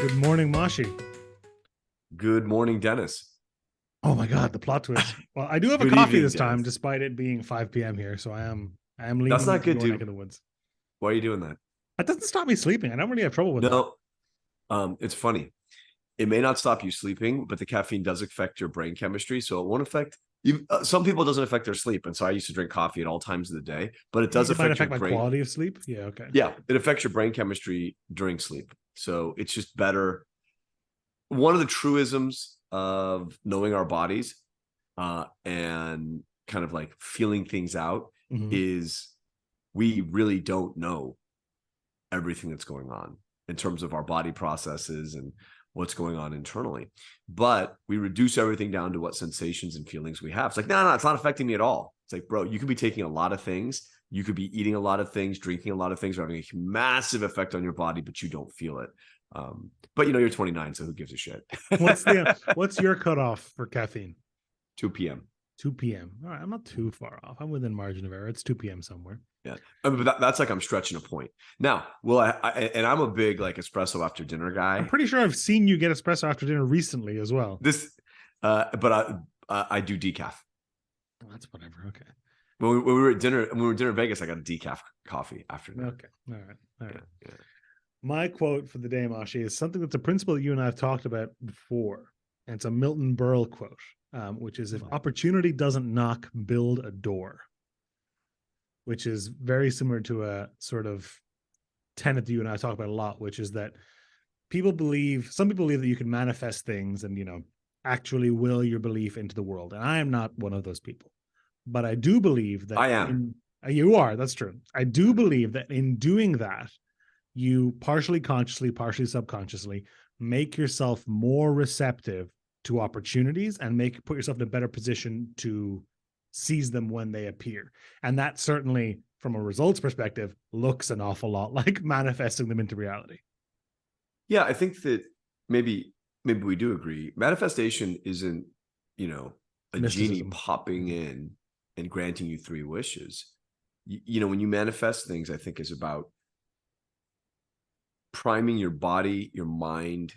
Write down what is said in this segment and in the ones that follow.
Good morning, Mashi. Good morning, Dennis. Oh my God, the plot twist. Well, I do have a Good coffee evening, this time, Dennis. despite it being 5 p.m. here. So I am That's leaning not into good, your neck dude. of the woods. Why are you doing that? That doesn't stop me sleeping. I don't really have trouble with that. No, it's funny. It may not stop you sleeping, but the caffeine does affect your brain chemistry. So it won't affect you. Some people it doesn't affect their sleep. And so I used to drink coffee at all times of the day, but it does It might affect your affect my brain. quality of sleep. Yeah, okay. Yeah, it affects your brain chemistry during sleep. So it's just better. One of the truisms of knowing our bodies and kind of like feeling things out Mhm. is we really don't know everything that's going on in terms of our body processes and what's going on internally. But we reduce everything down to what sensations and feelings we have. It's like, no, it's not affecting me at all. It's like, bro, you could be taking a lot of things. You could be eating a lot of things, drinking a lot of things, having a massive effect on your body, but you don't feel it. But you're 29, so who gives a shit? What's your cutoff for caffeine? 2 p.m. 2 p.m. All right, I'm not too far off. I'm within margin of error. It's 2 p.m. somewhere. Yeah, but that's like I'm stretching a point. Now, and I'm a big like espresso after dinner guy. I'm pretty sure I've seen you get espresso after dinner recently as well. But I do decaf. Oh, that's whatever. Okay. When we were at dinner, when we were at dinner in Vegas, I got a decaf coffee after dinner. Okay. All right. All right. Yeah. My quote for the day, Mashi, is something that's a principle that you and I have talked about before. And it's a Milton Berle quote, which is, if opportunity doesn't knock, build a door, which is very similar to a sort of tenet that you and I talk about a lot, which is that some people believe that you can manifest things and, actually will your belief into the world. And I am not one of those people. But I do believe that I am. You are, that's true. I do believe that in doing that, you partially consciously, partially subconsciously make yourself more receptive to opportunities and put yourself in a better position to seize them when they appear. And that certainly, from a results perspective, looks an awful lot like manifesting them into reality. Yeah, I think that maybe we do agree. Manifestation isn't, a genie Mysticism. popping in and granting you 3 wishes. When you manifest things, I think is about priming your body, your mind,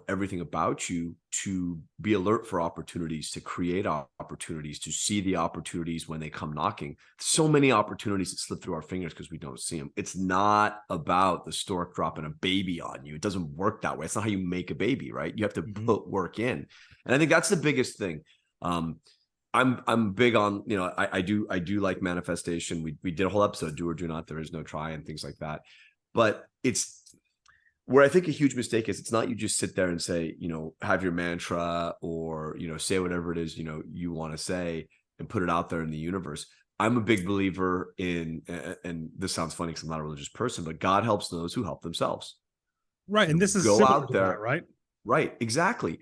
everything about you to be alert for opportunities, to create opportunities, to see the opportunities when they come knocking. So many opportunities that slip through our fingers because we don't see them. It's not about the stork dropping a baby on you. It doesn't work that way. It's not how you make a baby, right? You have to put work in. And I think that's the biggest thing. I'm big on, I do like manifestation. We did a whole episode, do or do not, there is no try, and things like that. But it's where I think a huge mistake is, it's not you just sit there and say, have your mantra or, say whatever it is, you want to say and put it out there in the universe. I'm a big believer in, and this sounds funny because I'm not a religious person, but God helps those who help themselves. Right. And this is go similar out to there, that, right? Right. Exactly.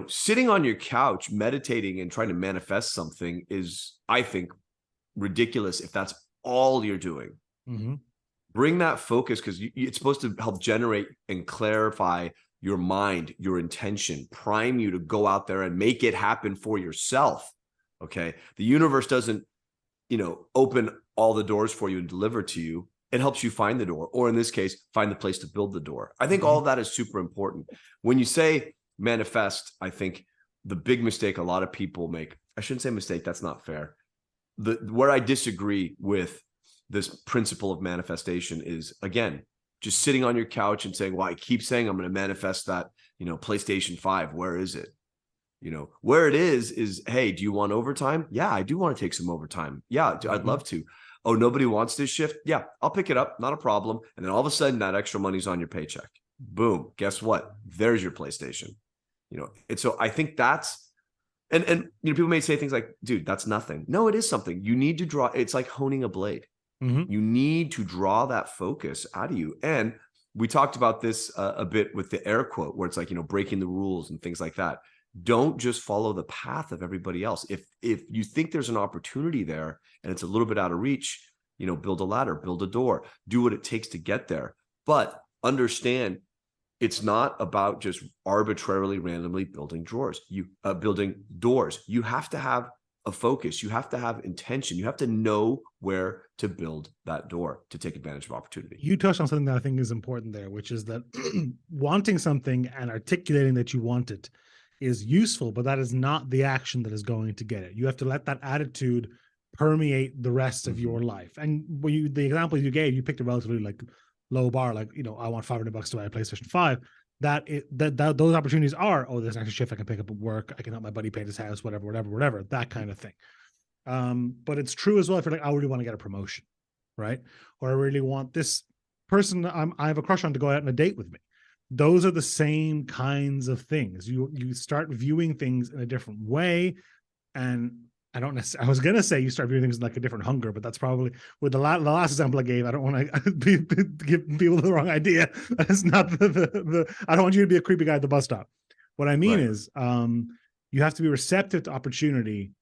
Sitting on your couch, meditating and trying to manifest something is, I think, ridiculous if that's all you're doing. Mm-hmm. Bring that focus, because it's supposed to help generate and clarify your mind, your intention, prime you to go out there and make it happen for yourself. Okay. The universe doesn't, open all the doors for you and deliver to you. It helps you find the door, or in this case, find the place to build the door. I think all of that is super important. When you say manifest, I think the big mistake a lot of people make, I shouldn't say mistake, that's not fair. Where I disagree with this principle of manifestation is, again, just sitting on your couch and saying, well, I keep saying I'm going to manifest that, PlayStation 5. Where is it? Where it is, hey, do you want overtime? Yeah, I do want to take some overtime. Yeah, I'd love to. Oh, nobody wants this shift? Yeah, I'll pick it up. Not a problem. And then all of a sudden that extra money's on your paycheck. Boom. Guess what? There's your PlayStation. And so I think that's, and people may say things like, dude, that's nothing. No, it is something. You need to draw. It's like honing a blade. You need to draw that focus out of you. And we talked about this a bit with the air quote, where it's like, breaking the rules and things like that. Don't just follow the path of everybody else. If you think there's an opportunity there and it's a little bit out of reach, build a ladder, build a door, do what it takes to get there. But understand, it's not about just arbitrarily, randomly building building doors. You have to have a focus. You have to have intention. You have to know where to build that door to take advantage of opportunity. You touched on something that I think is important there, which is that wanting something and articulating that you want it is useful, but that is not the action that is going to get it. You have to let that attitude permeate the rest of your life. And when you, the example you gave, you picked a relatively like low bar, like, you know, I want $500 to buy a PlayStation 5. That those opportunities are, oh, there's an extra shift I can pick up at work. I can help my buddy paint his house, whatever, that kind of thing. But it's true as well. If you're like, I really want to get a promotion, right? Or I really want this person I have a crush on to go out on a date with me. Those are the same kinds of things. You start viewing things in a different way. And I don't necessarily, I was going to say you start viewing things like a different hunger, but that's probably with the last example I gave. I don't want to give people the wrong idea. That's not I don't want you to be a creepy guy at the bus stop. What I mean is you have to be receptive to opportunity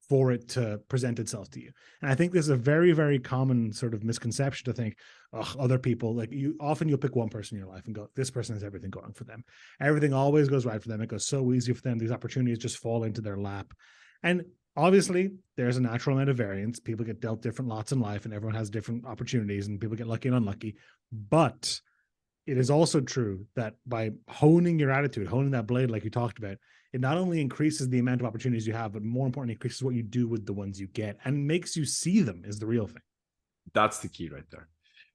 for it to present itself to you. And I think this is a very, very common sort of misconception to think, oh, other people, like you'll pick one person in your life and go, this person has everything going for them. Everything always goes right for them. It goes so easy for them. These opportunities just fall into their lap. And obviously there's a natural amount of variance. People get dealt different lots in life and everyone has different opportunities and people get lucky and unlucky. But it is also true that by honing your attitude, honing that blade, like you talked about, it not only increases the amount of opportunities you have, but more importantly, increases what you do with the ones you get and makes you see them is the real thing. That's the key right there.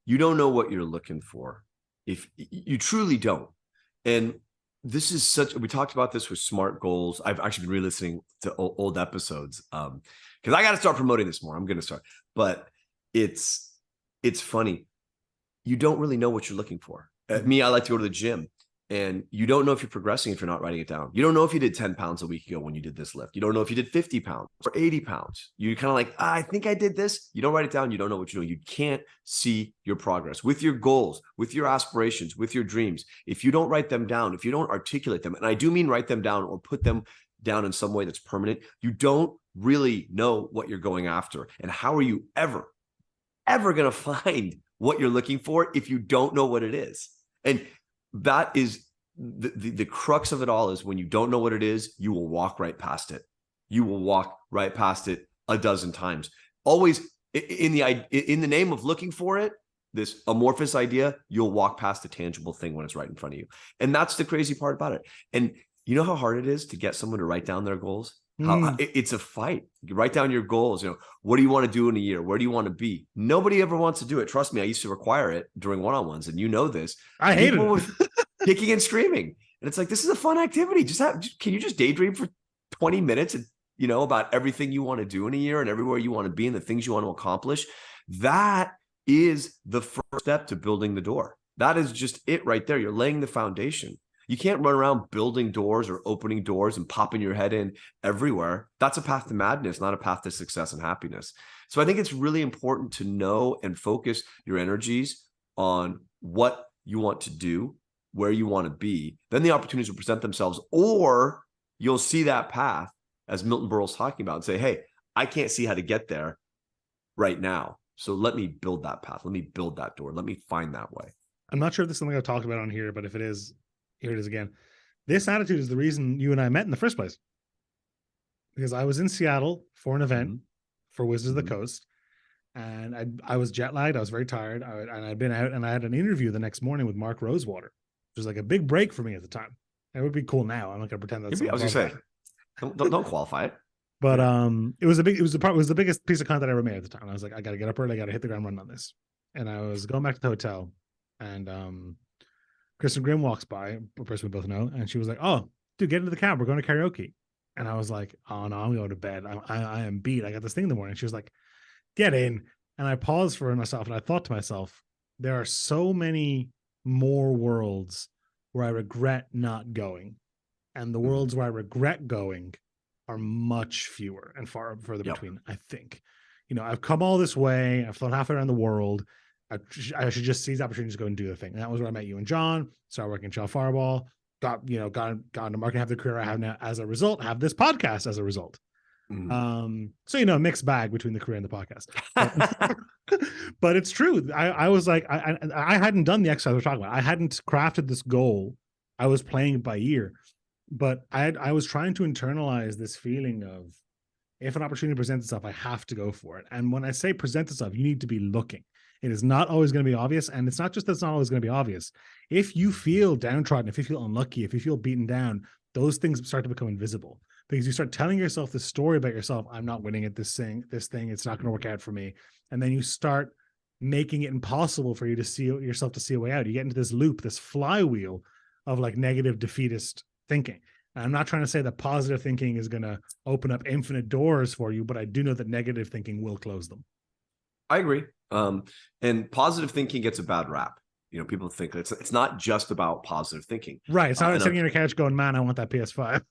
You don't know what you're looking for if you truly don't. And this is we talked about this with SMART goals. I've actually been re-listening to old episodes because I got to start promoting this more. I'm going to start, but it's funny. You don't really know what you're looking for. Me, I like to go to the gym. And you don't know if you're progressing if you're not writing it down. You don't know if you did 10 pounds a week ago when you did this lift. You don't know if you did 50 pounds or 80 pounds. You're kind of like, I think I did this. You don't write it down. You don't know what you're doing. You can't see your progress with your goals, with your aspirations, with your dreams. If you don't write them down, if you don't articulate them, and I do mean write them down or put them down in some way that's permanent, you don't really know what you're going after. And how are you ever going to find what you're looking for if you don't know what it is? And that is the crux of it all, is when you don't know what it is, you will walk right past it. You will walk right past it a dozen times. Always in the name of looking for it, this amorphous idea, you'll walk past the tangible thing when it's right in front of you. And that's the crazy part about it. And you know how hard it is to get someone to write down their goals? It's a fight. You write down your goals. You know, what do you want to do in a year? Where do you want to be? Nobody ever wants to do it. Trust me, I used to require it during one-on-ones, and you know this. I hated it. Kicking and screaming. And it's like, this is a fun activity. Can you just daydream for 20 minutes and, you know, about everything you want to do in a year and everywhere you want to be and the things you want to accomplish? That is the first step to building the door. That is just it right there. You're laying the foundation. You can't run around building doors or opening doors and popping your head in everywhere. That's a path to madness, not a path to success and happiness. So I think it's really important to know and focus your energies on what you want to do, where you want to be. Then the opportunities will present themselves, or you'll see that path, as Milton Berle's talking about, and say, hey, I can't see how to get there right now. So let me build that path. Let me build that door. Let me find that way. I'm not sure if this is something I've talked about on here, but if it is, here it is again. This attitude is the reason you and I met in the first place. Because I was in Seattle for an event for Wizards of the Coast. And I was jet lagged. I was very tired. And I'd been out and I had an interview the next morning with Mark Rosewater, which was like a big break for me at the time. It would be cool now. I'm not going to pretend that's. I was going to say, don't qualify it. But it was the biggest piece of content I ever made at the time. I was like, I got to get up early. I got to hit the ground running on this. And I was going back to the hotel, and Kristen Grimm walks by, a person we both know, and she was like, "Oh, dude, get into the cab. We're going to karaoke." And I was like, "Oh no, I'm going to bed. I am beat. I got this thing in the morning." She was like, "Get in." And I paused for myself, and I thought to myself, there are so many more worlds where I regret not going, and the worlds where I regret going are much fewer and far further between. I think, you know, I've come all this way. I've flown halfway around the world. I should just seize opportunities to go and do the thing. And that was where I met you and John. Started working at Shell Fireball. Got into marketing, have the career I have now as a result. Have this podcast as a result. So, you know, a mixed bag between the career and the podcast. But it's true. I was like, I hadn't done the exercise we're talking about. I hadn't crafted this goal. I was playing it by ear. But I was trying to internalize this feeling of, if an opportunity presents itself, I have to go for it. And when I say present itself, you need to be looking. It is not always going to be obvious. And it's not just that it's not always going to be obvious. If you feel downtrodden, if you feel unlucky, if you feel beaten down, those things start to become invisible because you start telling yourself this story about yourself. I'm not winning at this thing. It's not going to work out for me. And then you start making it impossible for you to see yourself to see a way out. You get into this loop, this flywheel of like negative defeatist thinking. And I'm not trying to say that positive thinking is going to open up infinite doors for you, but I do know that negative thinking will close them. I agree. And positive thinking gets a bad rap. You know, people think it's not just about positive thinking. Right. It's not sitting on your couch going, man, I want that PS5.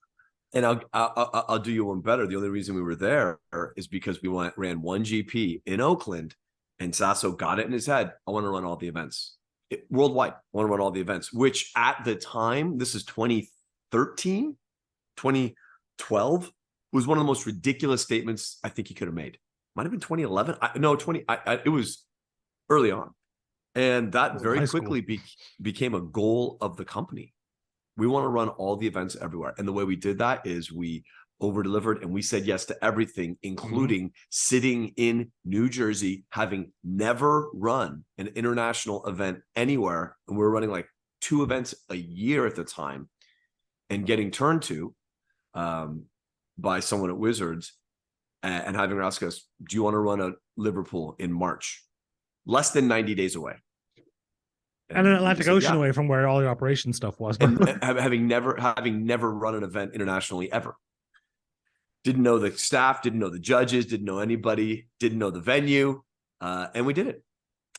And I'll do you one better. The only reason we were there is because we ran one GP in Oakland, and Sasso got it in his head. I want to run all the events worldwide. I want to run all the events, which at the time, this is 2013, 2012, was one of the most ridiculous statements I think he could have made. Might have been 2011. It was early on. And that very quickly became a goal of the company. We want to run all the events everywhere. And the way we did that is we over-delivered and we said yes to everything, including sitting in New Jersey, having never run an international event anywhere. And we were running like 2 events a year at the time and getting turned to by someone at Wizards and having her ask us, do you want to run a Liverpool in March? Less than 90 days away. And an Atlantic Ocean away from where all the operation stuff was. And having never run an event internationally ever. Didn't know the staff, didn't know the judges, didn't know anybody, didn't know the venue. And we did it.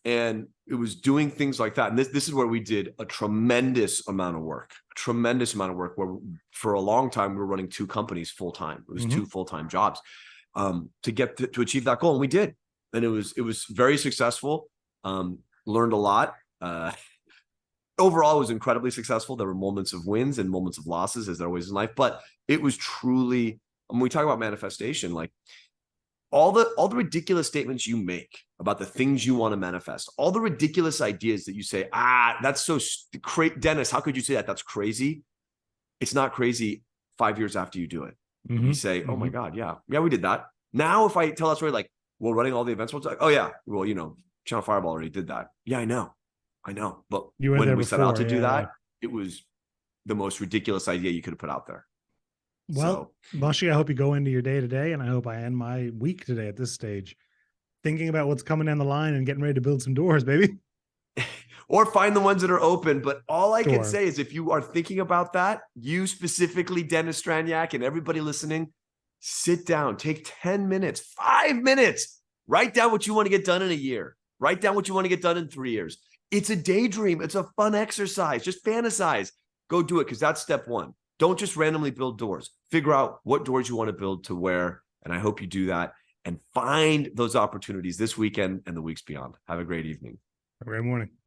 And it was doing things like that. And this is where we did a tremendous amount of work, where for a long time, we were running 2 companies full time. It was 2 full-time jobs to get to achieve that goal. And we did. And it was very successful. Learned a lot. Overall, it was incredibly successful. There were moments of wins and moments of losses, as there always in life. But it was truly, when we talk about manifestation, like all the ridiculous statements you make about the things you want to manifest, all the ridiculous ideas that you say, that's so crazy. Dennis, how could you say that? That's crazy. It's not crazy 5 years after you do it. You say, oh my God, yeah, we did that. Now, if I tell that story, like, we're running all the events, we're like, oh yeah, well, Channel Fireball already did that. Yeah, I know. But when we set out to do that, it was the most ridiculous idea you could have put out there. Well, Mashi, I hope you go into your day today, and I hope I end my week today at this stage, thinking about what's coming down the line and getting ready to build some doors, baby. Or find the ones that are open. But all I can say is if you are thinking about that, you specifically, Denis Stranjak, and everybody listening, sit down, take 10 minutes, 5 minutes, write down what you want to get done in a year. Write down what you want to get done in 3 years. It's a daydream. It's a fun exercise. Just fantasize. Go do it, because that's step 1. Don't just randomly build doors. Figure out what doors you want to build to where, and I hope you do that and find those opportunities this weekend and the weeks beyond. Have a great evening. Have a great morning.